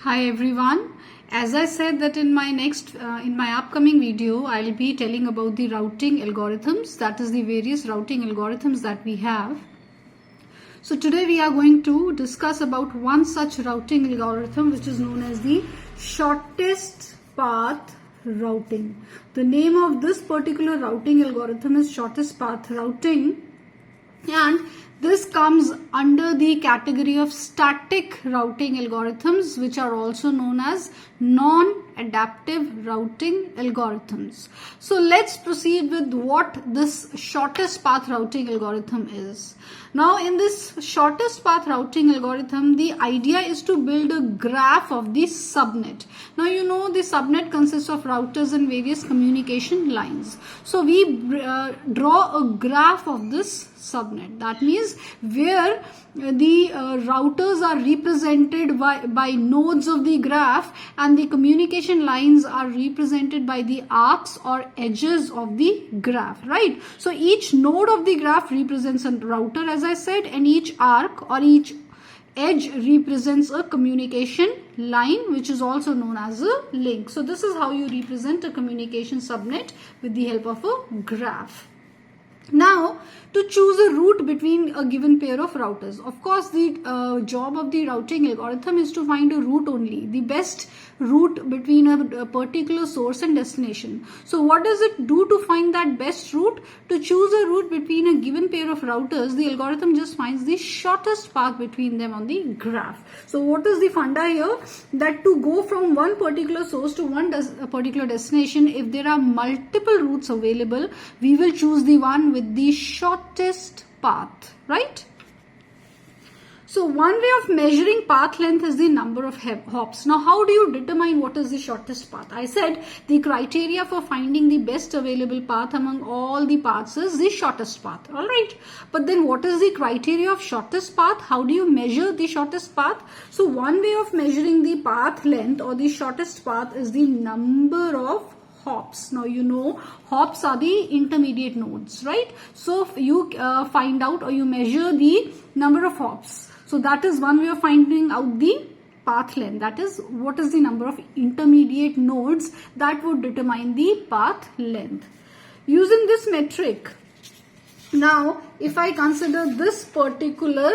Hi everyone. As I said that in my upcoming video, I'll be telling about the routing algorithms, that is the various routing algorithms that we have. So today we are going to discuss about one such routing algorithm which is known as the shortest path routing. The name of this particular routing algorithm is shortest path routing, and this comes under the category of static routing algorithms, which are also known as non-adaptive routing algorithms. So let's proceed with what this shortest path routing algorithm is. Now in this shortest path routing algorithm, the idea is to build a graph of the subnet. Now you know the subnet consists of routers and various communication lines. So we draw a graph of this subnet. That means where the routers are represented by nodes of the graph and the communication lines are represented by the arcs or edges of the graph, right? So each node of the graph represents a router, as I said, and each arc or each edge represents a communication line, which is also known as a link. So this is how you represent a communication subnet with the help of a graph. Now, to choose a route between a given pair of routers. Of course, the job of the routing algorithm is to find a route only, the best route between a particular source and destination. So what does it do to find that best route? To choose a route between a given pair of routers, the algorithm just finds the shortest path between them on the graph. So what is the funda here? That to go from one particular source to one particular destination, if there are multiple routes available, we will choose the one with the shortest path, right? So one way of measuring path length is the number of hops. Now how do you determine what is the shortest path? I said the criteria for finding the best available path among all the paths is the shortest path, alright? But then what is the criteria of shortest path? How do you measure the shortest path? So one way of measuring the path length or the shortest path is the number of hops. Now you know hops are the intermediate nodes, right? So you find out or you measure the number of hops. So that is one way of finding out the path length. That is, what is the number of intermediate nodes that would determine the path length. Using this metric, now if I consider this particular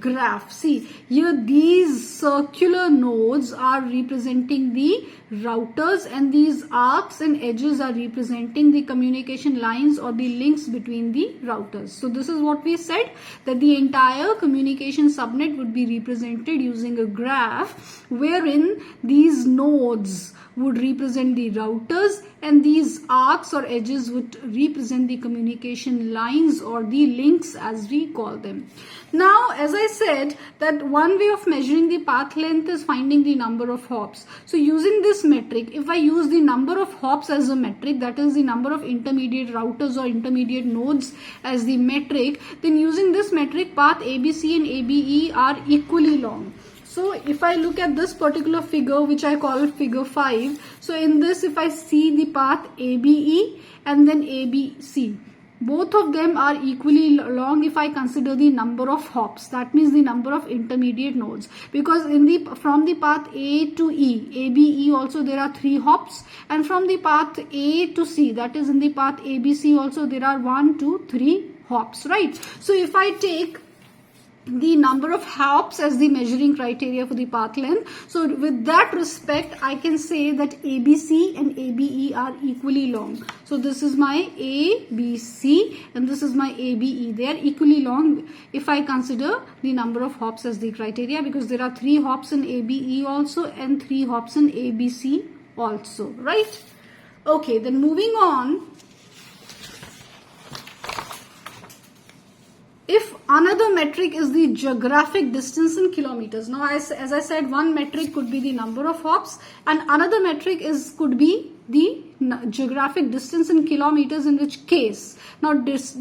graph, see here these circular nodes are representing the routers and these arcs and edges are representing the communication lines or the links between the routers. So this is what we said, that the entire communication subnet would be represented using a graph wherein these nodes would represent the routers and these arcs or edges would represent the communication lines or the links as we call them. Now, as I said, that one way of measuring the path length is finding the number of hops. So using this metric, if I use the number of hops as a metric, that is the number of intermediate routers or intermediate nodes as the metric, then using this metric, path ABC and ABE are equally long. So if I look at this particular figure, which I call figure 5, so in this if I see the path ABE and then ABC, both of them are equally long if I consider the number of hops. That means the number of intermediate nodes, because from the path A to E, ABE also there are 3 hops, and from the path A to C, that is in the path ABC also there are 1, 2, 3 hops, right? So if I take the number of hops as the measuring criteria for the path length, so with that respect I can say that ABC and ABE are equally long. So this is my ABC and this is my ABE. They are equally long if I consider the number of hops as the criteria, because there are 3 hops in ABE also and 3 hops in ABC also, right? Okay, then moving on. If another metric is the geographic distance in kilometers. Now, as I said, one metric could be the number of hops and another metric could be the geographic distance in kilometers, in which case. Now, this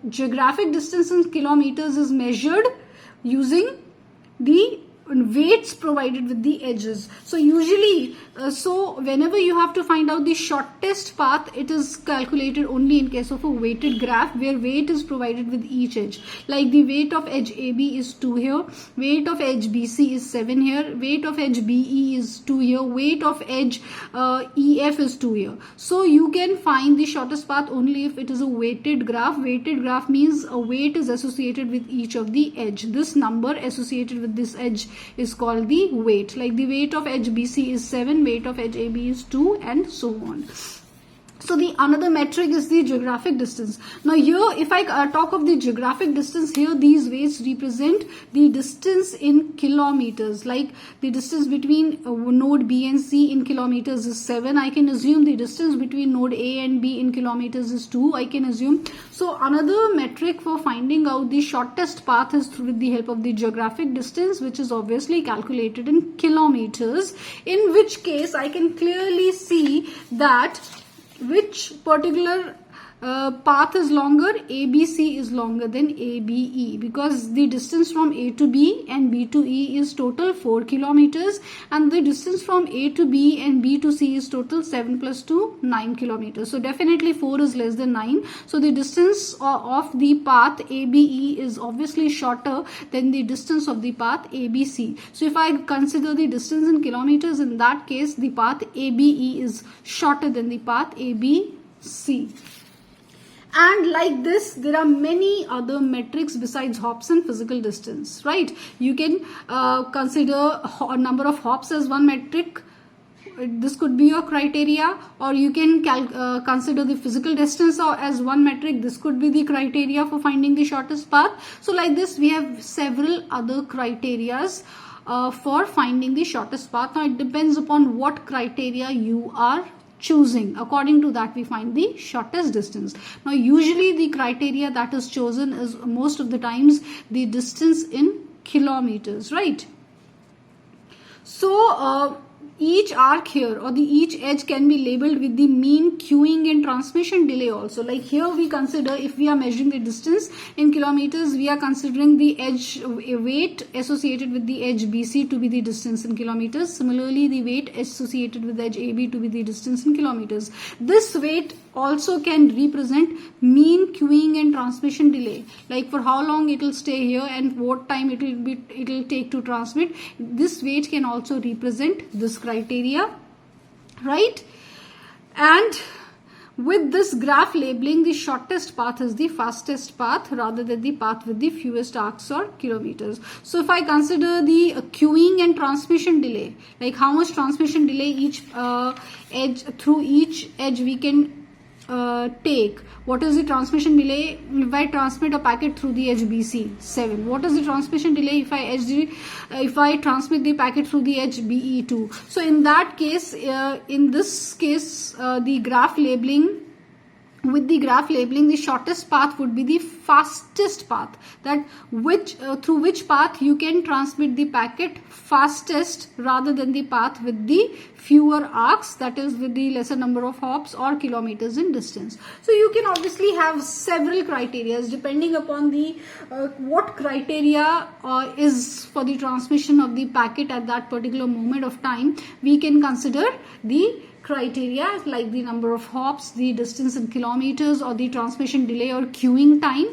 geographic distance in kilometers is measured using the weights provided with the edges. So usually, whenever you have to find out the shortest path, it is calculated only in case of a weighted graph where weight is provided with each edge. Like the weight of edge AB is 2 here, weight of edge BC is 7 here, weight of edge BE is 2 here, weight of edge EF is 2 here. So you can find the shortest path only if it is a weighted graph. Weighted graph means a weight is associated with each of the edge. This number associated with this edge is called the weight. Like the weight of edge BC is 7, weight of edge AB is 2, and so on. So the another metric is the geographic distance. Now here, if I talk of the geographic distance, here these weights represent the distance in kilometers. Like the distance between node B and C in kilometers is 7. I can assume the distance between node A and B in kilometers is 2. I can assume. So another metric for finding out the shortest path is with the help of the geographic distance, which is obviously calculated in kilometers. In which case, I can clearly see that which particular path is longer. ABC is longer than ABE, because the distance from A to B and B to E is total 4 kilometers, and the distance from A to B and B to C is total 7 plus 2, 9 kilometers. So definitely 4 is less than 9. So the distance of the path ABE is obviously shorter than the distance of the path ABC. So if I consider the distance in kilometers, in that case the path ABE is shorter than the path ABC. And like this, there are many other metrics besides hops and physical distance, right? You can consider a number of hops as one metric. This could be your criteria, or you can consider the physical distance as one metric. This could be the criteria for finding the shortest path. So like this, we have several other criterias for finding the shortest path. Now it depends upon what criteria you are choosing. According to that, we find the shortest distance. Now usually the criteria that is chosen is most of the times the distance in kilometers, right? So each arc here, or each edge, can be labeled with the mean, queuing and transmission delay also. Like here we consider, if we are measuring the distance in kilometers, we are considering the edge weight associated with the edge BC to be the distance in kilometers. Similarly, the weight associated with edge AB to be the distance in kilometers. This weight also can represent mean, queuing and transmission delay, like for how long it will stay here and what time it will take to transmit. This weight can also represent this criteria, right? And with this graph labeling, the shortest path is the fastest path rather than the path with the fewest arcs or kilometers. So if I consider the queuing and transmission delay, like how much transmission delay each edge, through each edge we can take. What is the transmission delay if I transmit a packet through the edge BC? 7. What is the transmission delay if I transmit the packet through the edge BE2? So in that case, in this case, the graph labeling, with the graph labeling, the shortest path would be the fastest path, that through which path you can transmit the packet fastest rather than the path with the fewer arcs, that is with the lesser number of hops or kilometers in distance. So you can obviously have several criteria depending upon the what criteria is for the transmission of the packet at that particular moment of time. We can consider the criteria like the number of hops, the distance in kilometers, or the transmission delay or queuing time,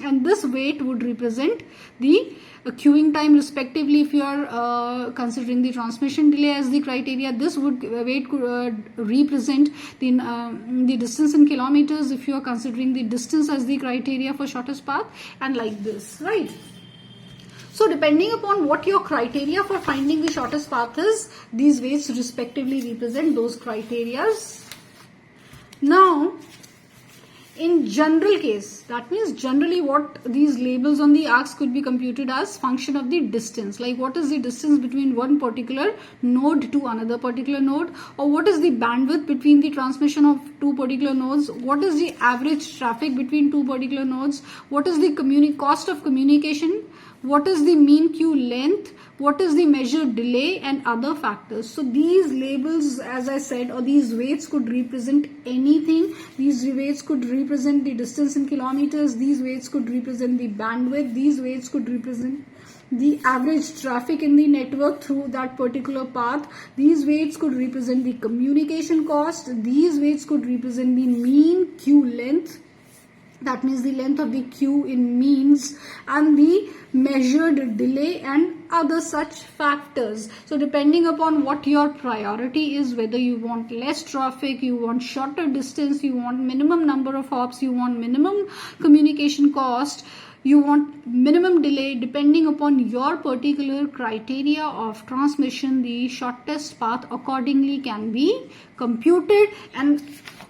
and this weight would represent the queuing time respectively. If you are considering the transmission delay as the criteria, this weight could represent the distance in kilometers if you are considering the distance as the criteria for shortest path, and like this, right? So depending upon what your criteria for finding the shortest path is, these weights respectively represent those criterias. Now, in general case, that means generally what these labels on the arcs could be computed as function of the distance. Like what is the distance between one particular node to another particular node, or what is the bandwidth between the transmission of two particular nodes, what is the average traffic between two particular nodes, what is the cost of communication, what is the mean queue length, what is the measured delay, and other factors. So these labels, as I said, or these weights could represent anything. These weights could represent the distance in kilometers, these weights could represent the bandwidth, these weights could represent the average traffic in the network through that particular path. These weights could represent the communication cost. These weights could represent the mean queue length. That means the length of the queue in means, and the measured delay and other such factors. So depending upon what your priority is, whether you want less traffic, you want shorter distance, you want minimum number of hops, you want minimum communication cost, you want minimum delay, depending upon your particular criteria of transmission, the shortest path accordingly can be computed, and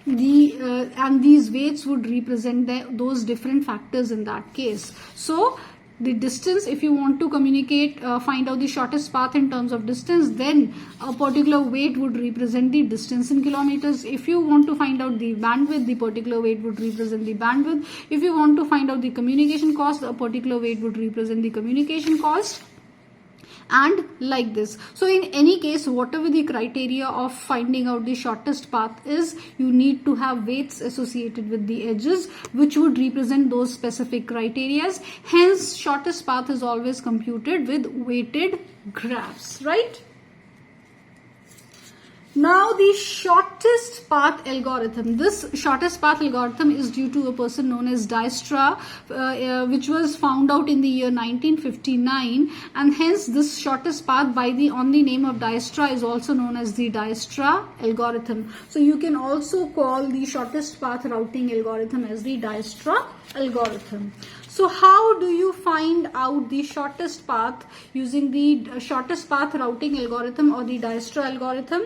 these weights would represent those different factors in that case. So the distance, if you want to communicate, find out the shortest path in terms of distance, then a particular weight would represent the distance in kilometers. If you want to find out the bandwidth, the particular weight would represent the bandwidth. If you want to find out the communication cost, a particular weight would represent the communication cost, and like this. So in any case, whatever the criteria of finding out the shortest path is, you need to have weights associated with the edges which would represent those specific criteria. Hence, shortest path is always computed with weighted graphs, right? Now the shortest path algorithm. This shortest path algorithm is due to a person known as Dijkstra, which was found out in the year 1959, and hence this shortest path on the name of Dijkstra is also known as the Dijkstra algorithm. So you can also call the shortest path routing algorithm as the Dijkstra algorithm. So how do you find out the shortest path using the shortest path routing algorithm or the Dijkstra algorithm?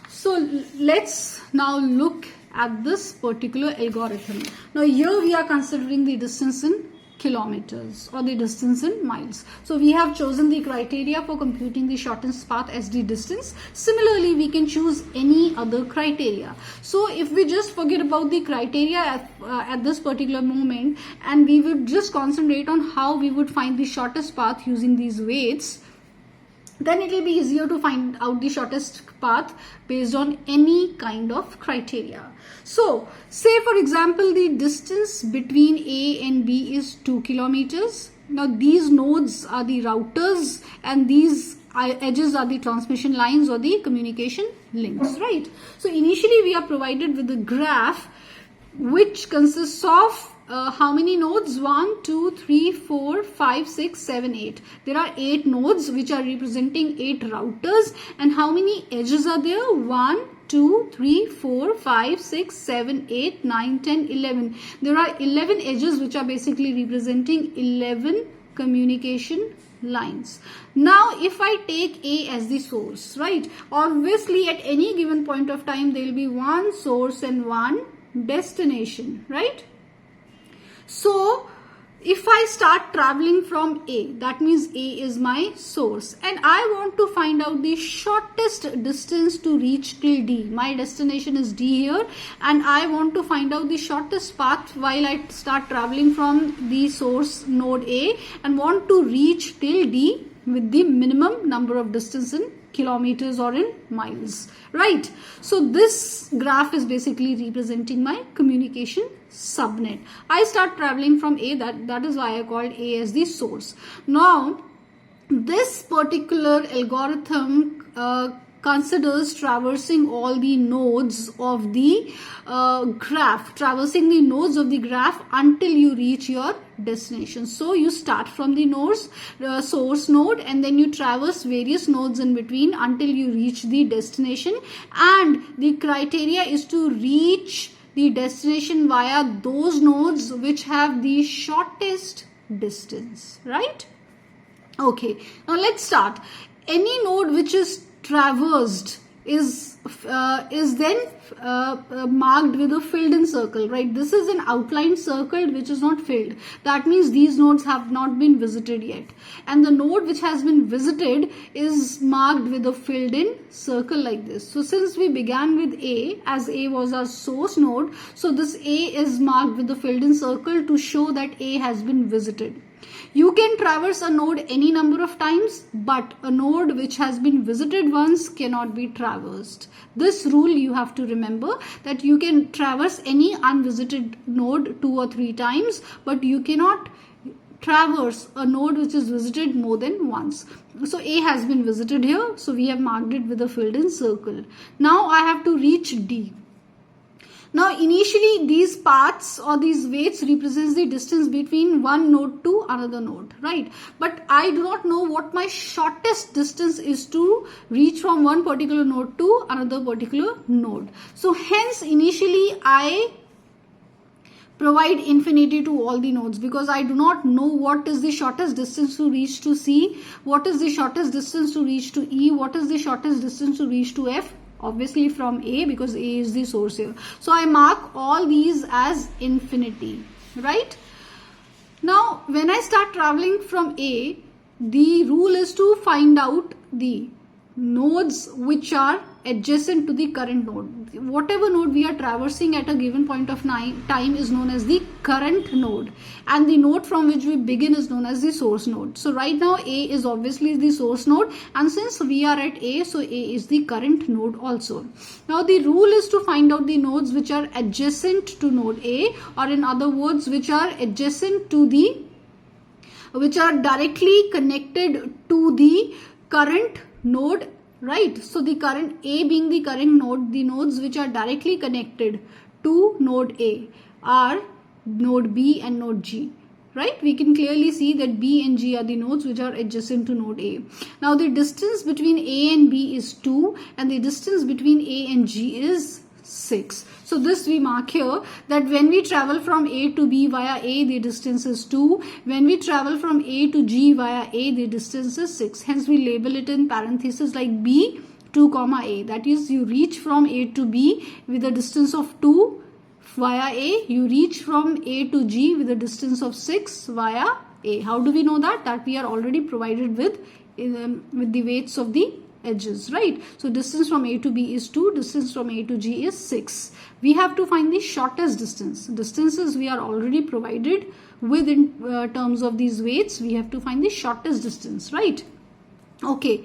So let's now look at this particular algorithm. Now here we are considering the distance in kilometers or the distance in miles. So we have chosen the criteria for computing the shortest path as the distance. Similarly, we can choose any other criteria. So if we just forget about the criteria at this particular moment, and we would just concentrate on how we would find the shortest path using these weights, then it will be easier to find out the shortest path based on any kind of criteria. So say for example, the distance between A and B is 2 kilometers. Now these nodes are the routers and these edges are the transmission lines or the communication links, right? So initially we are provided with a graph which consists of how many nodes? 1, 2, 3, 4, 5, 6, 7, 8. There are 8 nodes which are representing 8 routers. And how many edges are there? 1, 2, 3, 4, 5, 6, 7, 8, 9, 10, 11. There are 11 edges which are basically representing 11 communication lines. Now if I take A as the source, right? Obviously at any given point of time there will be one source and one destination, right? So if I start traveling from A, that means A is my source, and I want to find out the shortest distance to reach till D. My destination is D here, and I want to find out the shortest path while I start traveling from the source node A and want to reach till D with the minimum number of distance in kilometers or in miles, right? So this graph is basically representing my communication subnet. I start traveling from A, that is why I called A as the source. Now this particular algorithm considers traversing all the nodes of the graph, until you reach your destination. So you start from the source node and then you traverse various nodes in between until you reach the destination, and the criteria is to reach the destination via those nodes which have the shortest distance, right? Okay, now let's start. Any node which is traversed is then marked with a filled in circle, right? This is an outlined circle which is not filled. That means these nodes have not been visited yet, and the node which has been visited is marked with a filled in circle like this. So since we began with A, as A was our source node, so this A is marked with a filled in circle to show that A has been visited. You can traverse a node any number of times, but a node which has been visited once cannot be traversed. This rule you have to remember, that you can traverse any unvisited node 2 or 3 times, but you cannot traverse a node which is visited more than once. So A has been visited here, so we have marked it with a filled in circle. Now I have to reach D. Now initially these paths or these weights represents the distance between one node to another node, right? But I do not know what my shortest distance is to reach from one particular node to another particular node. So hence initially I provide infinity to all the nodes because I do not know what is the shortest distance to reach to C, what is the shortest distance to reach to E, what is the shortest distance to reach to F. Obviously from A, because A is the source here. So I mark all these as infinity, right? Now when I start traveling from A, the rule is to find out the nodes which are adjacent to the current node. Whatever node we are traversing at a given point of time is known as the current node, and the node from which we begin is known as the source node. So right now A is obviously the source node, and since we are at A, so A is the current node also. Now the rule is to find out the nodes which are adjacent to node A, or in other words which are adjacent to the, which are directly connected to the current node, right? So the current A being the current node, the nodes which are directly connected to node A are node B and node G, right? We can clearly see that B and G are the nodes which are adjacent to node A. Now the distance between A and B is 2 and the distance between A and G is 6. So this we mark here, that when we travel from A to B via A, the distance is 2. When we travel from A to G via A, the distance is 6. Hence we label it in parenthesis like B 2 comma A. That is, you reach from A to B with a distance of 2 via A. You reach from A to G with a distance of 6 via A. How do we know that? That we are already provided with the weights of the edges, right? So distance from A to B is 2, distance from A to G is 6. We have to find the shortest distance. Distances we are already provided with in terms of these weights. We have to find the shortest distance, right? Okay.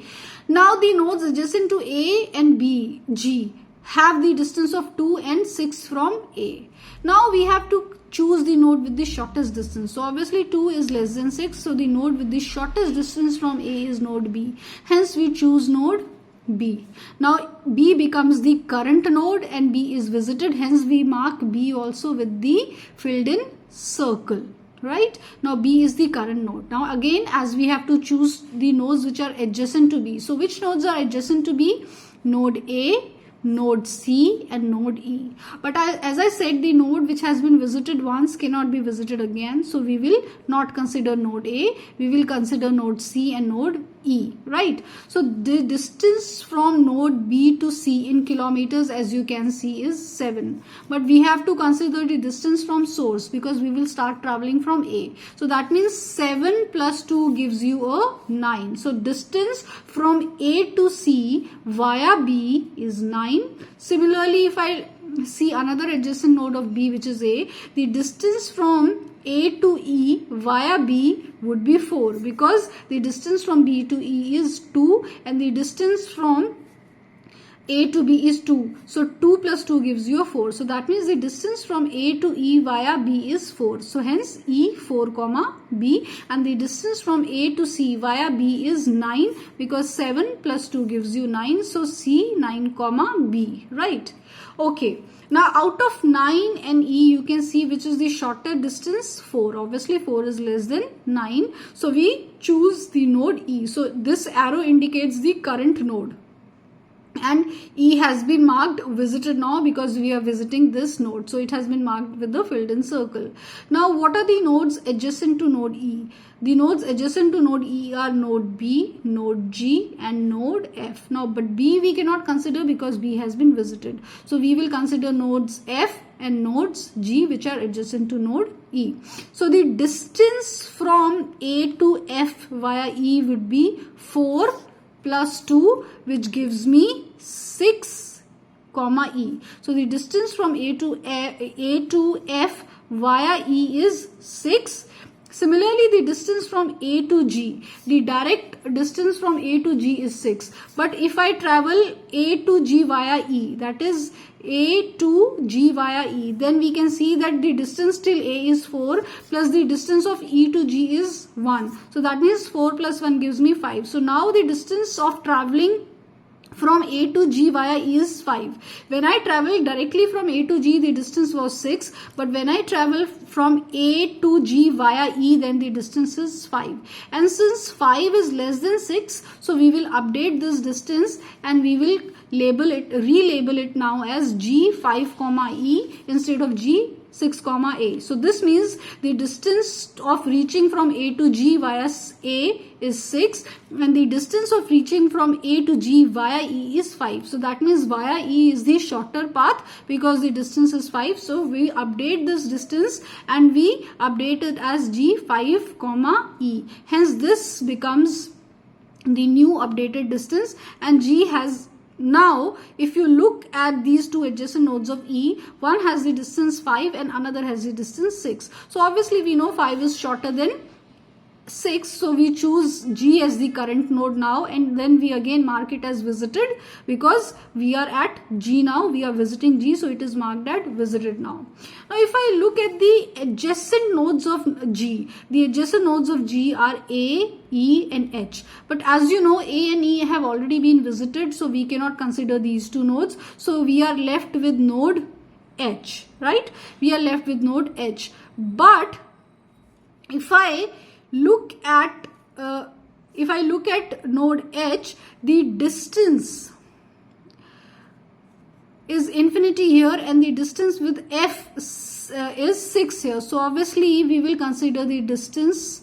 Now the nodes adjacent to A and B, G, have the distance of 2 and 6 from A. Now we have to choose the node with the shortest distance. So obviously 2 is less than 6. So the node with the shortest distance from A is node B. Hence we choose node B. Now B becomes the current node and B is visited. Hence we mark B also with the filled in circle. Right? Now B is the current node. Now again, as we have to choose the nodes which are adjacent to B. So which nodes are adjacent to B? Node A, node C and node E. But as I said, the node which has been visited once cannot be visited again. So we will not consider node A. We will consider node C and node E, right? So the distance from node B to C in kilometers, as you can see, is 7. But we have to consider the distance from source because we will start traveling from A. So that means 7 plus 2 gives you a 9. So distance from A to C via B is 9. Similarly, if I see another adjacent node of B, which is A, the distance from A to E via B would be 4 because the distance from B to E is 2 and the distance from A to B is 2. So 2 plus 2 gives you a 4. So that means the distance from A to E via B is 4. So hence E 4 comma B, and the distance from A to C via B is 9 because 7 plus 2 gives you 9. So C 9 comma B, right? Okay. Now out of 9 and E, you can see which is the shorter distance, 4. Obviously 4 is less than 9. So we choose the node E. So this arrow indicates the current node. And E has been marked visited now because we are visiting this node. So it has been marked with the filled in circle. Now what are the nodes adjacent to node E? The nodes adjacent to node E are node B, node G and node F. Now but B we cannot consider because B has been visited. So we will consider nodes F and nodes G which are adjacent to node E. So the distance from A to F via E would be 4 plus 2, which gives me 6 comma E. So the distance from A to F via E is 6 Similarly, the distance from A to G, the direct distance from A to G is 6. But if I travel A to G via E, that is A to G via E, then we can see that the distance till A is 4 plus the distance of E to G is 1. So that means 4 plus 1 gives me 5. So now the distance of traveling from A to G via E is 5. When I travel directly from A to G, the distance was 6. But when I travel from A to G via E, then the distance is 5. And since 5 is less than 6, so we will update this distance and we will relabel it now as G5, E instead of G6, A. So this means the distance of reaching from A to G via A is 6 and the distance of reaching from A to G via E is 5. So that means via E is the shorter path because the distance is 5. So we update this distance and we update it as G5, E. Hence this becomes the new updated distance, and G has. Now, if you look at these two adjacent nodes of E, one has the distance 5 and another has the distance 6. So obviously we know 5 is shorter than 6, so we choose G as the current node now, and then we again mark it as visited because we are at G now, we are visiting G, so it is marked at visited now. Now if I look at the adjacent nodes of G, the adjacent nodes of G are A, E and H, but as you know A and E have already been visited, so we cannot consider these two nodes, so we are left with node H, right? We are left with node H. But if I look at node H, the distance is infinity here and the distance with F is 6 here. So obviously we will consider the distance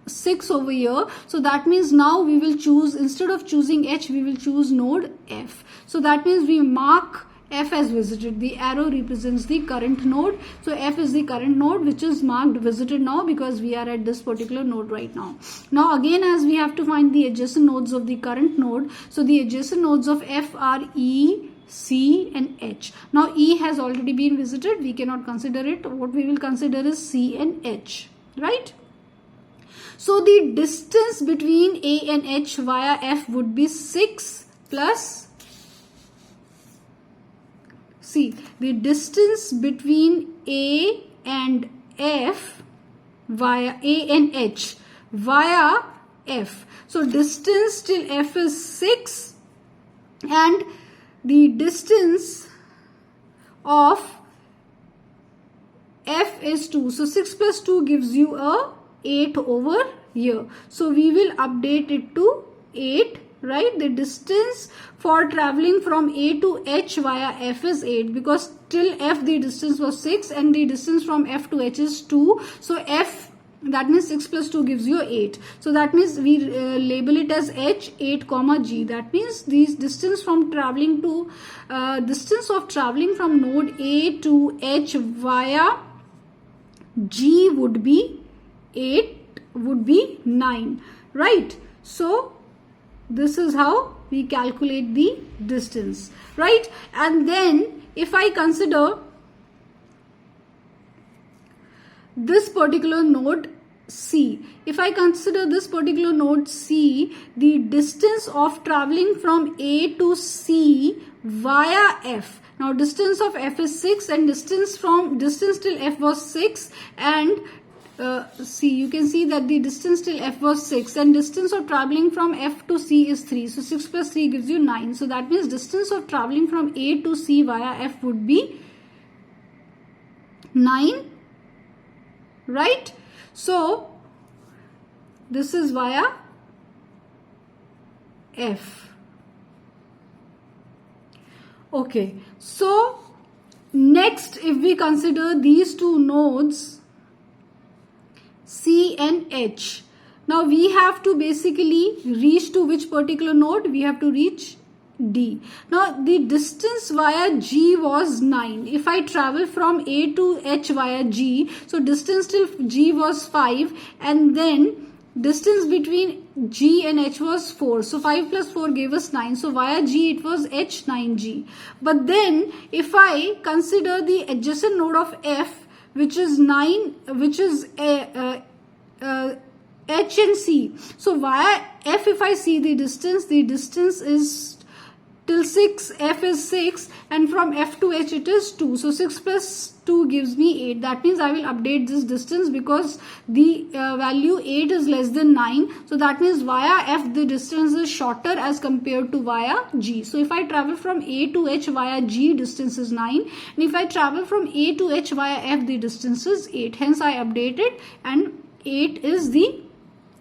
6 over here. So that means now we will choose, instead of choosing H, we will choose node F. So that means we mark F as visited. The arrow represents the current node. So F is the current node which is marked visited now because we are at this particular node right now. Now again, as we have to find the adjacent nodes of the current node, so the adjacent nodes of F are E, C and H. Now E has already been visited. We cannot consider it. What we will consider is C and H, right? So the distance between A and H via F would be 6 plus, see, the distance between A and F via A and H via F. So distance till F is 6 and the distance of F is 2. So 6 plus 2 gives you a 8 over here. So we will update it to 8. Right, the distance for traveling from A to H via F is 8 because till F the distance was 6 and the distance from F to H is 2. So F, that means 6 plus 2 gives you 8. So that means we label it as H, 8, G. That means this distance from traveling to distance of traveling from node A to H via G would be 8, would be 9, right? So this is how we calculate the distance, right? And then if I consider this particular node C, if I consider this particular node C, the distance of traveling from A to C via F. Now distance of F is 6 and distance till F was 6 and see, you can see that the distance till F was 6 and distance of traveling from F to C is 3. So 6 plus 3 gives you 9. So that means distance of traveling from A to C via F would be 9, right? So this is via F. Okay, so next if we consider these two nodes C and H. Now we have to basically reach to which particular node? We have to reach D. Now the distance via G was 9. If I travel from A to H via G, so distance till G was 5 and then distance between G and H was 4. So 5 plus 4 gave us 9. So via G it was H 9G. But then if I consider the adjacent node of F, which is 9, which is H and C. So via F, if I see the distance is till 6, F is 6, and from F to H it is 2. So 6 plus 2 gives me 8. That means I will update this distance because the value 8 is less than 9. So that means via F the distance is shorter as compared to via G. So if I travel from A to H via G, distance is 9. And if I travel from A to H via F, the distance is 8. Hence I updated, and 8 is the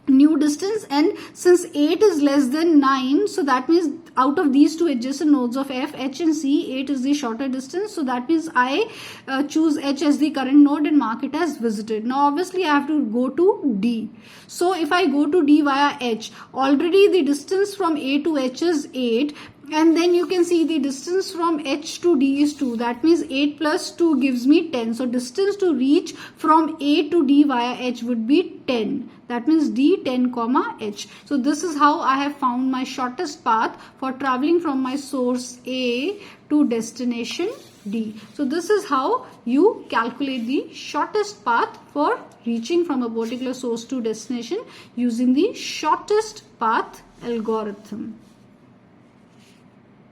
new distance. And since 8 is less than 9, so that means out of these two adjacent nodes of F, H and C, 8 is the shorter distance. So that means I choose H as the current node and mark it as visited. Now obviously I have to go to D. So if I go to D via H, already the distance from A to H is 8. And then you can see the distance from H to D is 2. That means 8 plus 2 gives me 10. So distance to reach from A to D via H would be 10. That means D 10 comma H. So this is how I have found my shortest path for traveling from my source A to destination D. So this is how you calculate the shortest path for reaching from a particular source to destination using the shortest path algorithm.